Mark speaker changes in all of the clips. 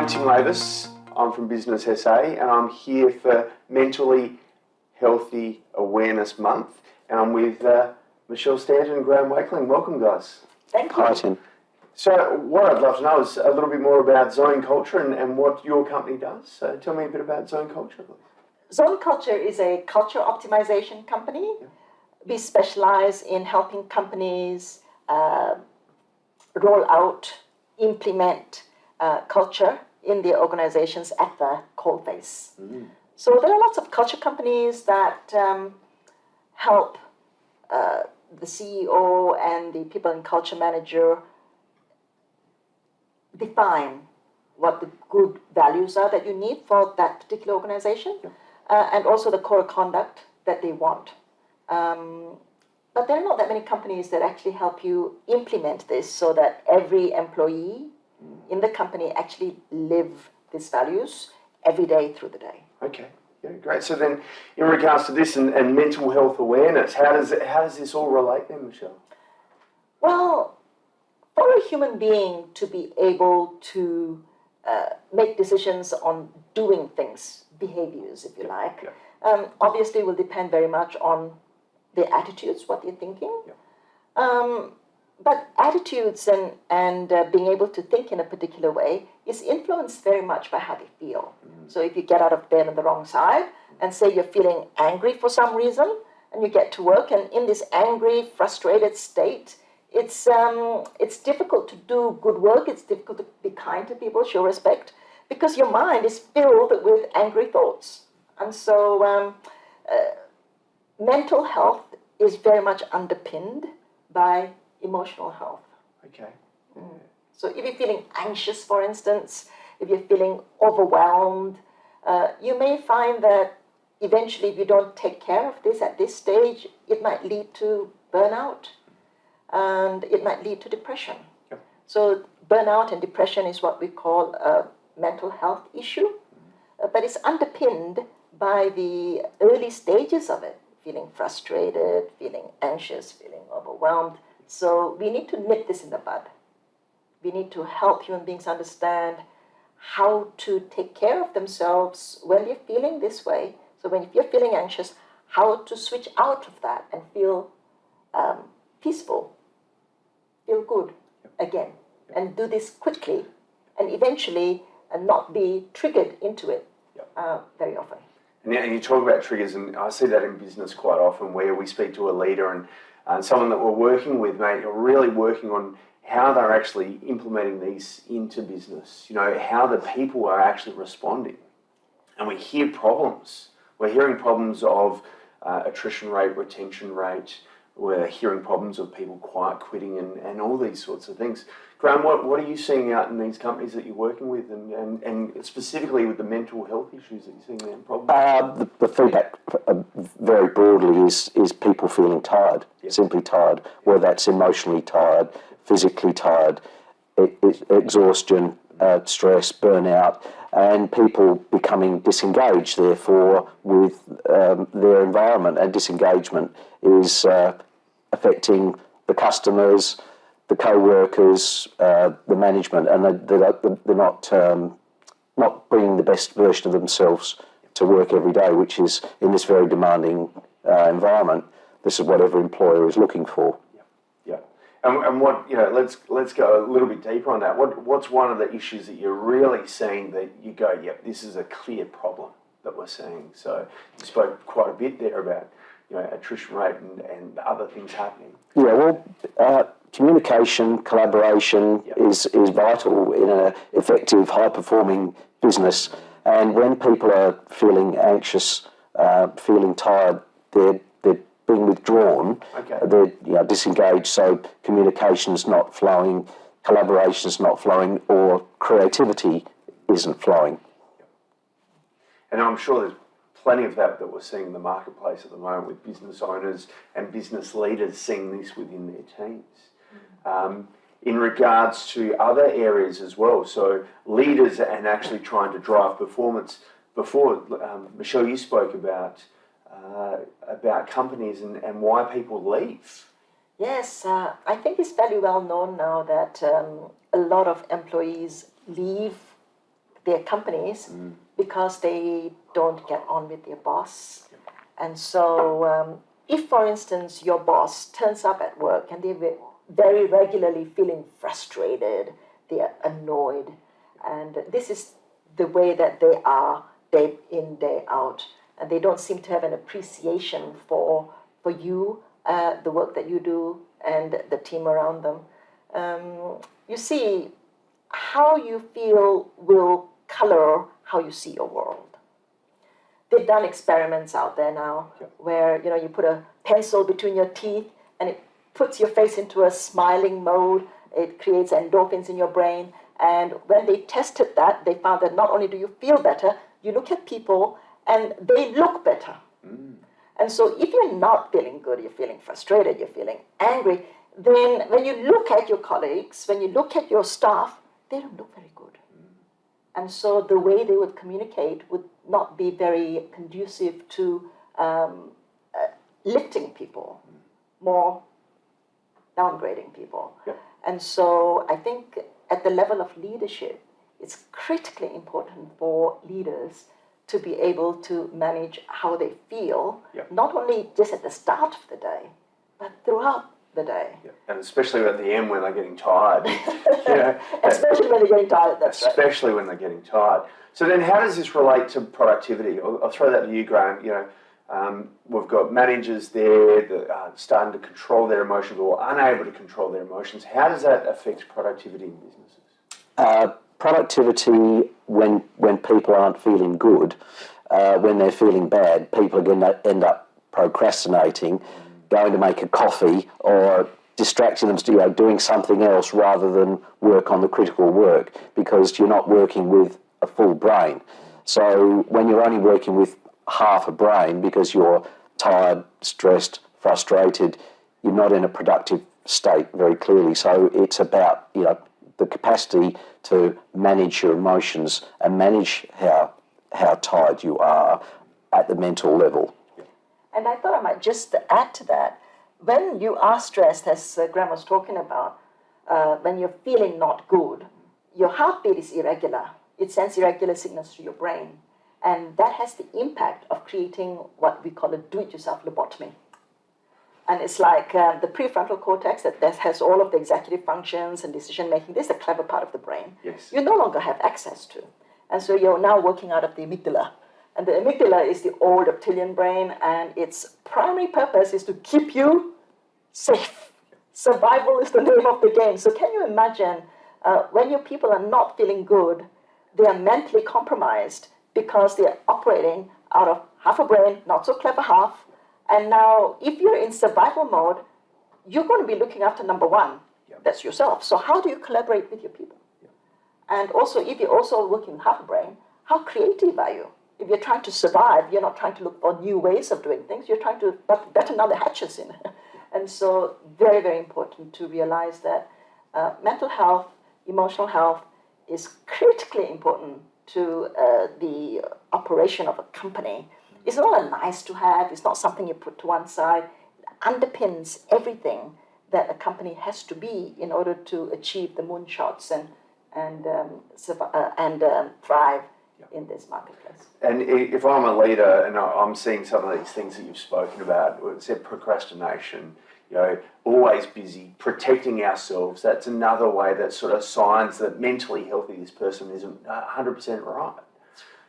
Speaker 1: I'm Tim Lavis, I'm from Business SA, and I'm here for Mentally Healthy Awareness Month, and I'm with Michelle Stanton and Graham Wakeling. Welcome, guys.
Speaker 2: Thank you.
Speaker 3: Hi, Tim.
Speaker 1: So what I'd love to know is a little bit more about Zone Culture and what your company does. So tell me a bit about Zone Culture, please.
Speaker 2: Zone Culture is a culture optimization company. Yeah. We specialize in helping companies roll out, implement culture in their organizations at the coalface. Mm. So there are lots of culture companies that help the CEO and the people and culture manager define what the good values are that you need for that particular organization, and also the core conduct that they want. But there are not that many companies that actually help you implement this so that every employee in the company actually live these values every day through the day.
Speaker 1: Okay, yeah, great. So then, in regards to this and mental health awareness, how does this all relate then, Michelle?
Speaker 2: Well, for a human being to be able to make decisions on doing things, behaviors, if you like, obviously will depend very much on their attitudes, what they're thinking. But attitudes and being able to think in a particular way is influenced very much by how they feel. Mm. So if you get out of bed on the wrong side and say you're feeling angry for some reason, and you get to work, and in this angry, frustrated state, it's difficult to do good work. It's difficult to be kind to people, show respect, because your mind is filled with angry thoughts. And so mental health is very much underpinned by emotional health.
Speaker 1: Okay.
Speaker 2: Mm. So if you're feeling anxious, for instance, if you're feeling overwhelmed, you may find that eventually if you don't take care of this at this stage, it might lead to burnout and it might lead to depression. Yep. So burnout and depression is what we call a mental health issue, but it's underpinned by the early stages of it, feeling frustrated, feeling anxious, feeling overwhelmed. So we need to nip this in the bud. We need to help human beings understand how to take care of themselves when they're feeling this way. So if you're feeling anxious, how to switch out of that and feel peaceful, feel good again, and do this quickly and eventually not be triggered into it very often.
Speaker 1: And you talk about triggers, and I see that in business quite often where we speak to a leader and someone that we're working with, mate, are really working on how they're actually implementing these into business, how the people are actually responding. And we hear problems. We're hearing problems of attrition rate, retention rate. We're hearing problems of people quiet quitting and all these sorts of things. Graham, what are you seeing out in these companies that you're working with and specifically with the mental health issues that you're seeing there? Problems?
Speaker 3: The feedback very broadly is people feeling tired, simply tired, whether that's emotionally tired, physically tired, exhaustion, stress, burnout, and people becoming disengaged, therefore, with their environment. And disengagement is affecting the customers, the co-workers, the management, and they're not bringing the best version of themselves to work every day, which is, in this very demanding environment, this is what every employer is looking for.
Speaker 1: And what, let's go a little bit deeper on that. What's one of the issues that you're really seeing that you go, this is a clear problem that we're seeing? So you spoke quite a bit there about, attrition rate and other things happening.
Speaker 3: Yeah, well, communication, collaboration is vital in an effective, high-performing business. And when people are feeling anxious, feeling tired, they're being withdrawn, they're disengaged, so communication's not flowing, collaboration's not flowing, or creativity isn't flowing.
Speaker 1: And I'm sure there's plenty of that we're seeing in the marketplace at the moment with business owners and business leaders seeing this within their teams. In regards to other areas as well, so leaders and actually trying to drive performance. Before, Michelle, you spoke about companies and why people leave.
Speaker 2: Yes, I think it's fairly well known now that a lot of employees leave their companies because they don't get on with their boss. And so if, for instance, your boss turns up at work and they're very regularly feeling frustrated, they are annoyed, and this is the way that they are day in, day out, and they don't seem to have an appreciation for you, the work that you do, and the team around them. You see, how you feel will color how you see your world. They've done experiments out there now where you put a pencil between your teeth and it puts your face into a smiling mode. It creates endorphins in your brain. And when they tested that, they found that not only do you feel better, you look at people and they look better. And so if you're not feeling good, you're feeling frustrated, you're feeling angry, then when you look at your colleagues, when you look at your staff, they don't look very good. And so the way they would communicate would not be very conducive to lifting people, more downgrading people. And so I think at the level of leadership, it's critically important for leaders to be able to manage how they feel, not only just at the start of the day, but throughout the day.
Speaker 1: And especially at the end when they're getting tired.
Speaker 2: Especially when they're getting tired, that's right.
Speaker 1: Especially when they're getting tired. So then how does this relate to productivity? I'll throw that to you, Graham. We've got managers there that are starting to control their emotions or unable to control their emotions. How does that affect productivity in businesses?
Speaker 3: Productivity, when people aren't feeling good, when they're feeling bad, people are going to end up procrastinating, going to make a coffee or distracting them, doing something else rather than work on the critical work because you're not working with a full brain. So when you're only working with half a brain because you're tired, stressed, frustrated, you're not in a productive state very clearly. So it's about the capacity to manage your emotions and manage how tired you are at the mental level.
Speaker 2: And I thought I might just add to that. When you are stressed, as Graham was talking about, when you're feeling not good, your heartbeat is irregular. It sends irregular signals to your brain. And that has the impact of creating what we call a do-it-yourself lobotomy. And it's like the prefrontal cortex that has all of the executive functions and decision-making. This is the clever part of the brain. You no longer have access to. And so you're now working out of the amygdala. And the amygdala is the old reptilian brain, and its primary purpose is to keep you safe. Survival is the name of the game. So can you imagine when your people are not feeling good, they are mentally compromised because they are operating out of half a brain, not so clever half. And now, if you're in survival mode, you're going to be looking after number one. That's yourself. So how do you collaborate with your people? And also, if you're also working half a brain, how creative are you? If you're trying to survive, you're not trying to look for new ways of doing things. You're trying to batten down the hatches in. And so very, very important to realize that mental health, emotional health is critically important to the operation of a company. It's not a nice to have. It's not something you put to one side. It underpins everything that a company has to be in order to achieve the moonshots and thrive in this marketplace.
Speaker 1: And if I'm a leader and I'm seeing some of these things that you've spoken about, said procrastination, always busy, protecting ourselves, that's another way that sort of signs that mentally healthy this person isn't 100% right.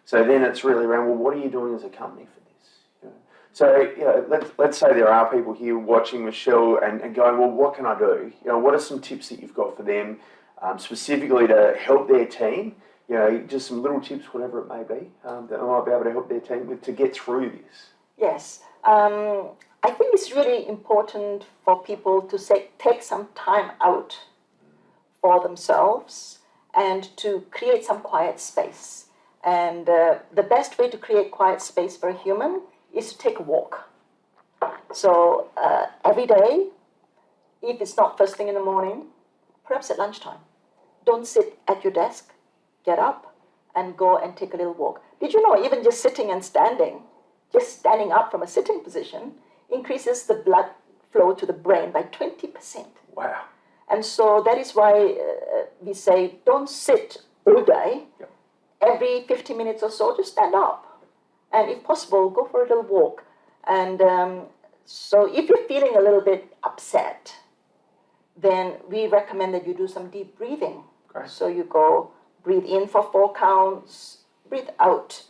Speaker 1: So then it's really around, well, what are you doing as a company for this? So let's say there are people here watching Michelle and going, well, what can I do? What are some tips that you've got for them specifically to help their team? Just some little tips, whatever it may be, that I might be able to help their team with to get through this.
Speaker 2: Yes. I think it's really important for people to take some time out for themselves and to create some quiet space. And the best way to create quiet space for a human is to take a walk. So every day, if it's not first thing in the morning, perhaps at lunchtime, don't sit at your desk. Get up and go and take a little walk. Did you know even just sitting and standing, just standing up from a sitting position, increases the blood flow to the brain by 20%.
Speaker 1: Wow.
Speaker 2: And so that is why we say don't sit all day. every 50 minutes or so, just stand up. And if possible, go for a little walk. And so if you're feeling a little bit upset, then we recommend that you do some deep breathing.
Speaker 1: Great.
Speaker 2: So you go breathe in for 4 counts, breathe out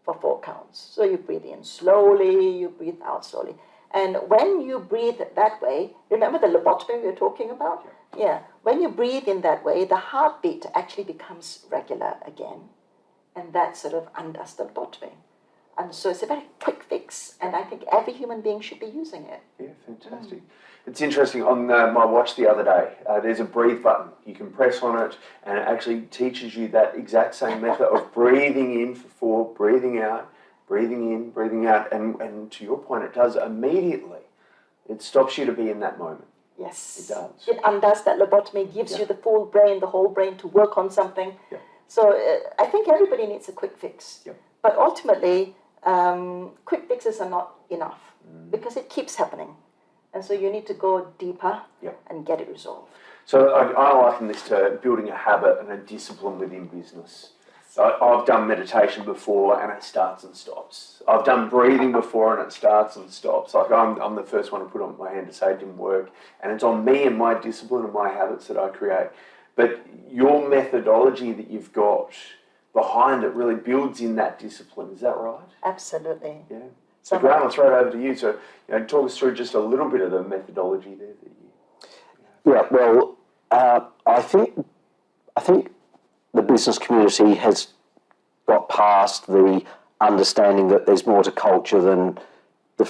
Speaker 2: for 4 counts. So you breathe in slowly, you breathe out slowly. And when you breathe that way, remember the lobotomy we were talking about? Yeah. When you breathe in that way, the heartbeat actually becomes regular again. And that sort of undoes the lobotomy. And so it's a very quick fix, and I think every human being should be using it.
Speaker 1: Yeah, fantastic. It's interesting, on my watch the other day, there's a breathe button. You can press on it, and it actually teaches you that exact same method of breathing in for 4, breathing out, breathing in, breathing out, and to your point, it does immediately. It stops you to be in that moment.
Speaker 2: Yes.
Speaker 1: It does.
Speaker 2: It undoes that lobotomy, gives you the full brain, the whole brain to work on something.
Speaker 1: Yeah.
Speaker 2: So I think everybody needs a quick fix.
Speaker 1: Yeah.
Speaker 2: But ultimately, quick fixes are not enough because it keeps happening. And so you need to go deeper and get it resolved.
Speaker 1: So I liken this to building a habit and a discipline within business. I've done meditation before and it starts and stops. I've done breathing before and it starts and stops. Like I'm the first one to put on my hand to say it didn't work. And it's on me and my discipline and my habits that I create. But your methodology that you've got behind it really builds in that discipline. Is that right?
Speaker 2: Absolutely.
Speaker 1: Yeah. So Graham, I'll throw it over to you. So talk us through just a little bit of the methodology there that you...
Speaker 3: Yeah, well, I think the business community has got past the understanding that there's more to culture than the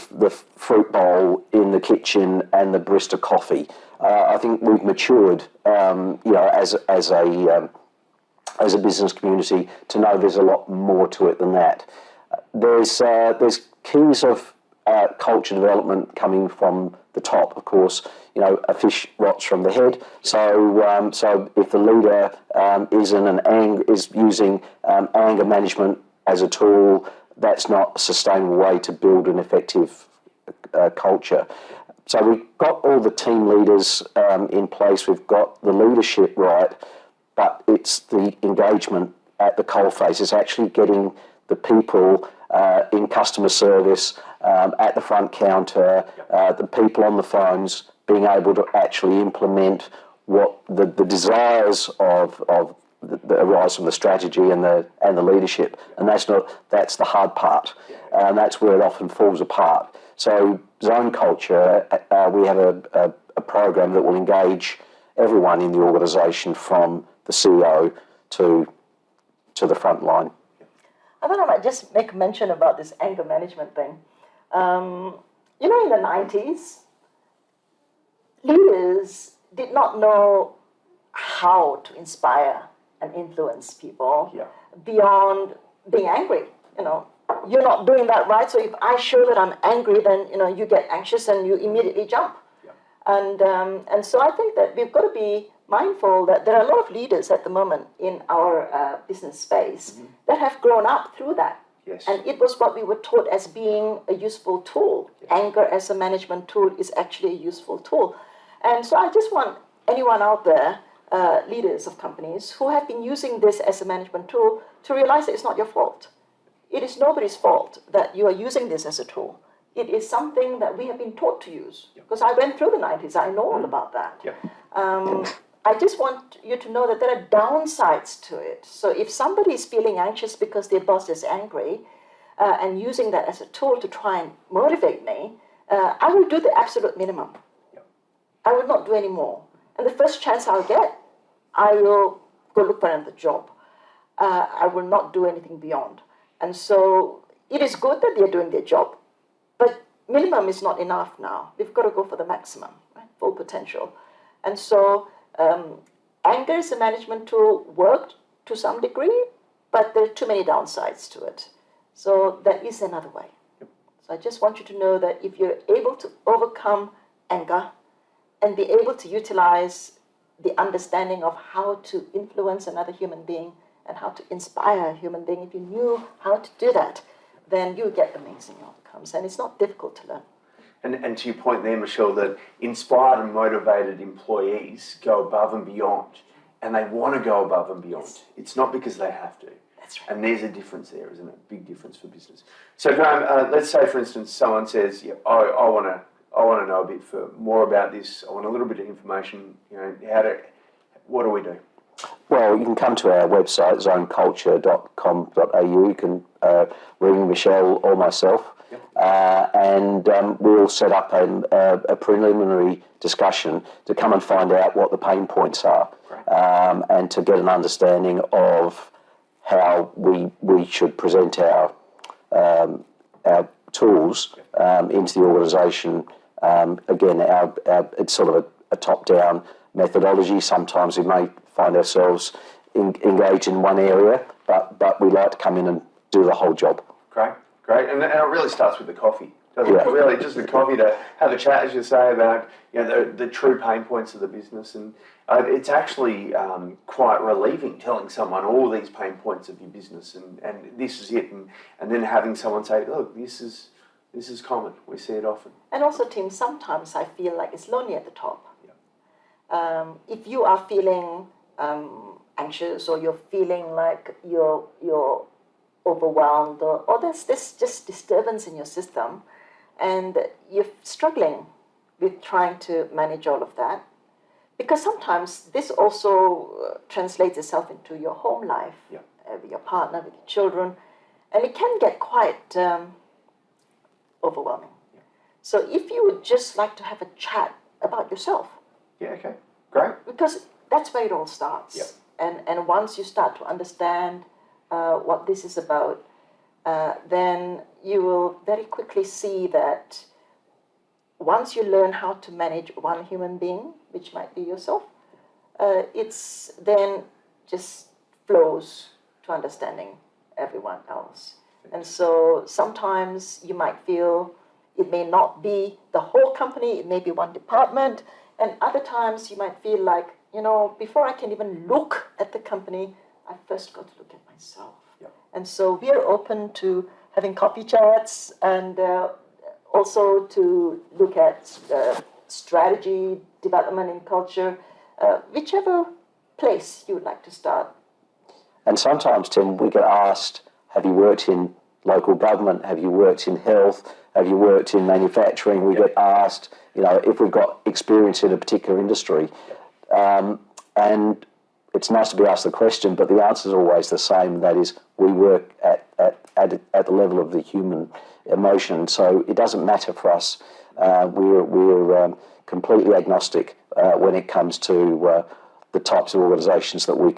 Speaker 3: fruit bowl in the kitchen and the barista coffee. I think we've matured, as a business community to know there's a lot more to it than that. There's keys of culture development coming from the top, of course. A fish rots from the head. So if the leader is using anger management as a tool, that's not a sustainable way to build an effective culture. So we've got all the team leaders in place. We've got the leadership right, but it's the engagement at the coalface. It's actually getting the people in customer service, at the front counter, the people on the phones, being able to actually implement what the desires of that arise from the strategy and the leadership, and that's the hard part, and that's where it often falls apart. So Zone Culture, we have a program that will engage everyone in the organisation from the CEO to the front line.
Speaker 2: I thought I might just make mention about this anger management thing. In the 90s, leaders did not know how to inspire and influence people beyond being angry. You're not doing that right, so if I show that I'm angry, then you get anxious and you immediately jump. And so I think that we've got to be mindful that there are a lot of leaders at the moment in our business space that have grown up through that.
Speaker 1: Yes.
Speaker 2: And it was what we were taught as being a useful tool. Yes. Anger as a management tool is actually a useful tool. And so I just want anyone out there, leaders of companies, who have been using this as a management tool to realize that it's not your fault. It is nobody's fault that you are using this as a tool. It is something that we have been taught to use. Because I went through the 90s, I know all about that. I just want you to know that there are downsides to it. So if somebody is feeling anxious because their boss is angry and using that as a tool to try and motivate me, I will do the absolute minimum. I will not do any more. And the first chance I'll get, I will go look for another job. I will not do anything beyond. And so it is good that they're doing their job, but minimum is not enough now. We've got to go for the maximum, right? Full potential. And so anger as a management tool worked to some degree, but there are too many downsides to it. So there is another way. So I just want you to know that if you're able to overcome anger and be able to utilize the understanding of how to influence another human being and how to inspire a human being, if you knew how to do that, then you get amazing outcomes. And it's not difficult to learn.
Speaker 1: And to your point there, Michelle, that inspired and motivated employees go above and beyond, and they want to go above and beyond. Yes. It's not because they have to.
Speaker 2: That's right.
Speaker 1: And there's a difference there, isn't it? Big difference for business. So Graham, let's say, for instance, someone says, yeah, I want to know a bit more about this. I want a little bit of information. You know, what do we do?
Speaker 3: Well, you can come to our website, zoneculture.com.au. You can ring Michelle or myself, and we'll set up a preliminary discussion to come and find out what the pain points are, and to get an understanding of how we should present our tools into the organisation. Again, it's sort of a top-down methodology. Sometimes we may find ourselves engaged in one area, but we like to come in and do the whole job.
Speaker 1: Great. And it really starts with the coffee, doesn't it? Really, just the coffee to have a chat, as you say, about the true pain points of the business. And it's actually quite relieving telling someone all these pain points of your business, and this is it, and then having someone say, look, this is common. We see it often.
Speaker 2: And also, Tim, sometimes I feel like it's lonely at the top. If you are feeling anxious, or you're feeling like you're overwhelmed, or there's this just disturbance in your system, and you're struggling with trying to manage all of that, because sometimes this also translates itself into your home life, with your partner, with your children, and it can get quite overwhelming. So if you would just like to have a chat about yourself.
Speaker 1: Yeah, okay, great.
Speaker 2: Because that's where it all starts. And once you start to understand what this is about, then you will very quickly see that once you learn how to manage one human being, which might be yourself, it's then just flows to understanding everyone else. And so sometimes you might feel it may not be the whole company, it may be one department, and other times you might feel like, before I can even look at the company, I first got to look at myself. And so we are open to having coffee chats, and also to look at strategy, development and culture, whichever place you would like to start.
Speaker 3: And sometimes, Tim, we get asked, have you worked in local government? Have you worked in health? Have you worked in manufacturing? We get asked, if we've got experience in a particular industry. And it's nice to be asked the question, but the answer is always the same. That is, we work at the level of the human emotion. So it doesn't matter for us. We're completely agnostic when it comes to the types of organisations that we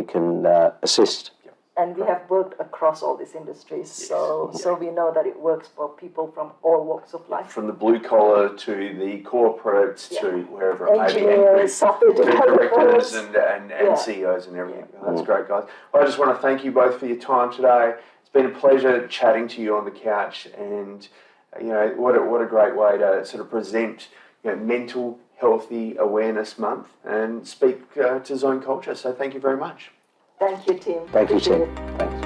Speaker 3: can assist.
Speaker 2: And we have worked across all these industries, so we know that it works for people from all walks of life.
Speaker 1: From the blue collar to the corporates to wherever it may be.
Speaker 2: Engineers, software
Speaker 1: directors
Speaker 2: developers,
Speaker 1: and CEOs and everything. That's great, guys. Well, I just want to thank you both for your time today. It's been a pleasure chatting to you on the couch, and what a great way to sort of present Mental Healthy Awareness Month and speak to Zone Culture. So thank you very much.
Speaker 2: Thank you, Tim.
Speaker 3: Thank you, Tim.
Speaker 2: Appreciate it.
Speaker 3: Thanks.